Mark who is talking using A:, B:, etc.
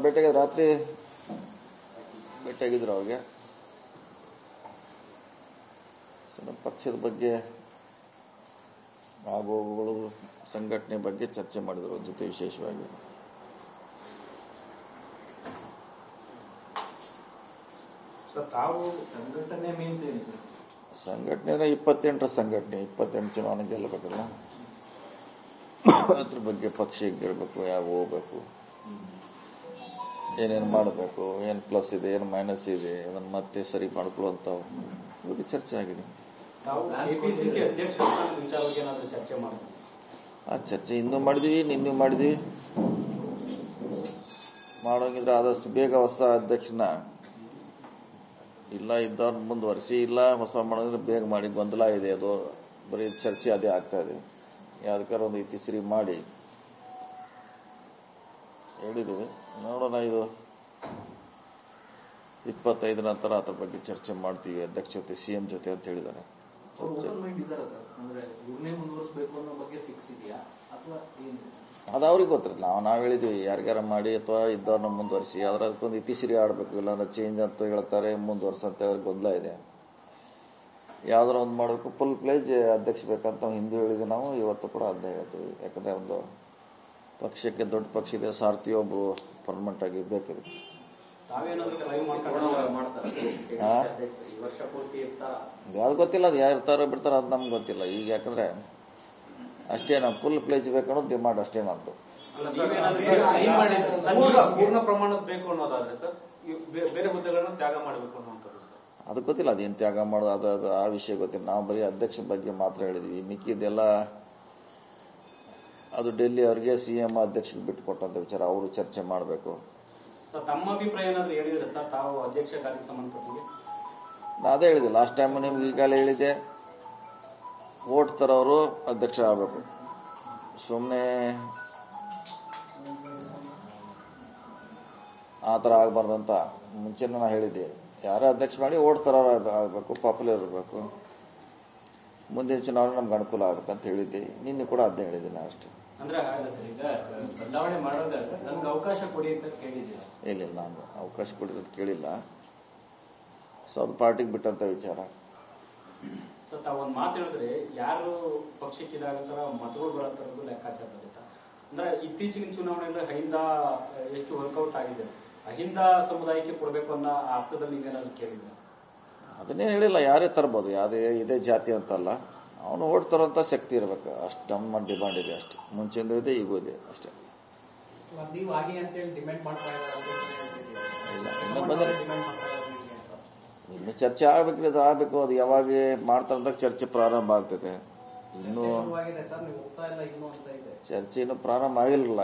A: ಭೇಟಿಯಾಗ ರಾತ್ರಿ ಭೇಟಿಯಾಗಿದ್ರು ಅವ್ರಿಗೆ. ನಮ್ಮ ಪಕ್ಷದ ಬಗ್ಗೆ ಆಗೋಗುಗಳು ಸಂಘಟನೆ ಬಗ್ಗೆ ಚರ್ಚೆ ಮಾಡಿದ್ರು ಜೊತೆ ವಿಶೇಷವಾಗಿ.
B: ತಾವು ಸಂಘಟನೆ ಮೀನ್ಸ್ ಏನು ಸರ್?
A: ಸಂಘಟನೆ 28 ಸಂಘಟನೆ 28 ಚುನಾವಣೆ ಗೆಲ್ಲಬೇಕಲ್ಲ, ಅದ್ರ ಬಗ್ಗೆ ಪಕ್ಷ ಗೆಲ್ಲಬೇಕು, ಯಾವ ಹೋಗ್ಬೇಕು, ಏನೇನು ಮಾಡಬೇಕು, ಏನು ಪ್ಲಸ್ ಇದೆ ಏನು ಮೈನಸ್ ಇದೆ, ಅದನ್ನು ಮತ್ತೆ ಸರಿ ಮಾಡ್ಕೊಳ್ಳುವಂತ ಬಗ್ಗೆ ಚರ್ಚೆ ಆಗಿದೆ. ಆ ಚರ್ಚೆ ಇನ್ನೂ ಮಾಡಿದೀವಿ, ನಿನ್ನೂ ಮಾಡಿದೀವಿ. ಮಾಡೋಂಗಿದ್ರೆ ಆದಷ್ಟು ಬೇಗ ಹೊಸ ಅಧ್ಯಕ್ಷನ ಇಲ್ಲ ಇದ್ದವ್ರನ್ನ ಮುಂದುವರಿಸಿ, ಇಲ್ಲ ಹೊಸ ಮಾಡೋದ್ರೆ ಬೇಗ ಮಾಡಿ. ಗೊಂದಲ ಇದೆ, ಅದು ಬರೀ ಚರ್ಚೆ ಅದೇ ಆಗ್ತಾ ಇದೆ. ಯಾವ್ದಕ್ಕಾರ ಒಂದು ಇತಿಶ್ರೀ ಮಾಡಿ ಹೇಳಿದ್ದೀವಿ. ನೋಡೋಣ, ಇದು 25 ನಂತರ ಅದ್ರ ಬಗ್ಗೆ ಚರ್ಚೆ ಮಾಡ್ತೀವಿ ಅಧ್ಯಕ್ಷ ಜೊತೆ, ಸಿಎಂ ಜೊತೆ ಅಂತ ಹೇಳಿದ್ದಾರೆ. ಅದು ಅವ್ರಿಗೆ ಗೊತ್ತಿರಲ್ಲ. ನಾವು ಹೇಳಿದ್ವಿ ಯಾರಿಗಾರ ಮಾಡಿ ಅಥವಾ ಇದ್ದವ್ರನ್ನ ಮುಂದುವರಿಸಿ, ಅದರದೊಂದು ಇತಿಶ್ರೀ ಆಡಬೇಕು, ಇಲ್ಲಾಂದ್ರೆ ಚೇಂಜ್ ಅಂತ ಹೇಳ್ತಾರೆ, ಮುಂದುವರ್ಸಂತ ಗೊಂದಲ ಇದೆ. ಯಾವ್ದಾರ ಒಂದು ಮಾಡಬೇಕು, ಫುಲ್ ಪ್ಲೇಜ್ ಅಧ್ಯಕ್ಷ ಬೇಕಂತ ನಾವು ಹಿಂದೂ ಹೇಳಿದ್ವಿ. ನಾವು ಇವತ್ತು ಕೂಡ ಅದನ್ನೇ ಹೇಳ್ತೀವಿ. ಯಾಕಂದ್ರೆ ಒಂದು ಪಕ್ಷಕ್ಕೆ ದೊಡ್ಡ ಪಕ್ಷ ಇದೆ, ಸಾರಥಿ ಒಬ್ರು ಪರ್ಮನೆಂಟ್ ಆಗಿ ಬೇಕಿದೆ. ಯಾವ್ದು ಗೊತ್ತಿಲ್ಲ, ಅದು ಯಾರು ಇರ್ತಾರೋ ಬಿಡ್ತಾರೋ ಅದು ನಮ್ಗೆ ಗೊತ್ತಿಲ್ಲ ಈಗ. ಯಾಕಂದ್ರೆ ಅಷ್ಟೇ, ನಾವು ಫುಲ್ ಪ್ಲೇಜ್ ಬೇಕನ್ನೋದು ಡಿಮಾಂಡ್ ಅಷ್ಟೇ ನಮ್ದು.
B: ಪೂರ್ಣ ಪ್ರಮಾಣದ ಬೇಕು ಅನ್ನೋದಾದ್ರೆ ಸರ್, ಬೇರೆ ಹುದ್ದೆಗಳನ್ನ ತ್ಯಾಗ ಮಾಡಬೇಕು ಅನ್ನೋದು
A: ಅದು ಗೊತ್ತಿಲ್ಲ. ಅದೇನು ತ್ಯಾಗ ಮಾಡೋದು ಅದು ಆ ವಿಷಯ ಗೊತ್ತಿಲ್ಲ. ನಾವು ಬರೀ ಅಧ್ಯಕ್ಷ ಬಗ್ಗೆ ಮಾತ್ರ ಹೇಳಿದ್ವಿ. ಮಿಕ್ಕಿದೆಲ್ಲ ಅದು ಡೆಲ್ಲಿ ಅವ್ರಿಗೆ ಸಿಎಂ ಅಧ್ಯಕ್ಷಗೆ ಬಿಟ್ಟು ಕೊಟ್ಟಂತ ವಿಚಾರ, ಅವರು ಚರ್ಚೆ ಮಾಡಬೇಕು.
B: ತಮ್ಮ ಅಭಿಪ್ರಾಯ ಏನಾದ್ರು ಹೇಳಿದ್ರೆ ಸರ್ ತಾವು ಅಧ್ಯಕ್ಷ ಕಾರ್ಯಕ್ಕೆ ಸಂಬಂಧಪಟ್ಟಿಗೆ?
A: ನಾ ಅದೇ ಹೇಳಿದೆ ಲಾಸ್ಟ್ ಟೈಮ್, ನಿಮ್ಗೆ ಈಗಾಗಲೇ ಹೇಳಿದೆ, ವೋಟ್ ತರೋರು ಅಧ್ಯಕ್ಷ ಆಗಬೇಕು. ಸುಮ್ಮನೆ ಆ ಥರ ಆಗಬಾರ್ದಂತ ಮುಂಚೆ ನಾನು ಹೇಳಿದ್ದೆ. ಯಾರೇ ಅಧ್ಯಕ್ಷ ಮಾಡಿ ವೋಟ್ ತರೋರು ಆಗಬೇಕು, ಪಾಪ್ಯುಲರ್ ಇರಬೇಕು, ಮುಂದಿನ ಚುನಾವಣೆ ನಮ್ಗೆ ಅನುಕೂಲ ಆಗ್ಬೇಕಂತ ಹೇಳಿದ್ದೆ. ನಿನ್ನೆ ಕೂಡ ಅದನ್ನೇ ಹೇಳಿದ್ದೀನಿ ಅಷ್ಟೇ.
B: ಅಂದ್ರೆ ಈಗ ಬದಲಾವಣೆ ಮಾಡೋದಾದ್ರೆ ನಮ್ಗೆ ಅವಕಾಶ ಕೊಡಿ ಅಂತ ಕೇಳಿದ್ದೀರಾ?
A: ಇಲ್ಲ, ನಾನು ಅವಕಾಶ ಕೊಡಿರೋದು ಕೇಳಿಲ್ಲ. ಸೊ ಅದು ಪಾರ್ಟಿಗೆ ಬಿಟ್ಟಂತ ವಿಚಾರ.
B: ಸರ್ ತಾವು ಒಂದು ಮಾತು ಹೇಳಿದ್ರೆ, ಯಾರು ಪಕ್ಷಕ್ಕೆ ಇದಾಗತ್ತಾರ ಮತಗಳು ಬರತ್ತರದ್ದು ಲೆಕ್ಕಾಚಾರ ಬರುತ್ತೆ. ಅಂದ್ರೆ ಇತ್ತೀಚಿನ ಚುನಾವಣೆಯಲ್ಲಿ ಅಹಿಂದ ಎಷ್ಟು ವರ್ಕೌಟ್ ಆಗಿದೆ, ಅಹಿಂದ ಸಮುದಾಯಕ್ಕೆ ಕೊಡಬೇಕು ಅನ್ನೋ ಅರ್ಥದಲ್ಲಿ ನೀವೇನಾದ್ರು ಕೇಳಿದ್ರೆ?
A: ಅದನ್ನೇ ಹೇಳಿಲ್ಲ. ಯಾರೇ ತರ್ಬೋದು, ಯಾವುದೇ ಇದೇ ಜಾತಿ ಅಂತಲ್ಲ, ಅವನು ಓಟ್ ತರೋಂಥ ಶಕ್ತಿ ಇರಬೇಕು, ಅಷ್ಟು ನಮ್ಮ ಡಿಮಾಂಡ್ ಇದೆ ಅಷ್ಟೇ. ಮುಂಚೆಯಿಂದ ಇದೆ, ಈಗೂ ಇದೆ ಅಷ್ಟೇ. ಇಲ್ಲ, ಇನ್ನು ಬಂದರೆ ಇನ್ನು ಚರ್ಚೆ ಆಗ್ಬೇಕ್ರಿ, ಅದು ಆಗ್ಬೇಕು. ಅದು ಯಾವಾಗ ಮಾಡ್ತಾರಂತ ಚರ್ಚೆ ಪ್ರಾರಂಭ ಆಗ್ತದೆ. ಇನ್ನು ಚರ್ಚೆ ಇನ್ನೂ ಪ್ರಾರಂಭ ಆಗಿರಲಿಲ್ಲ.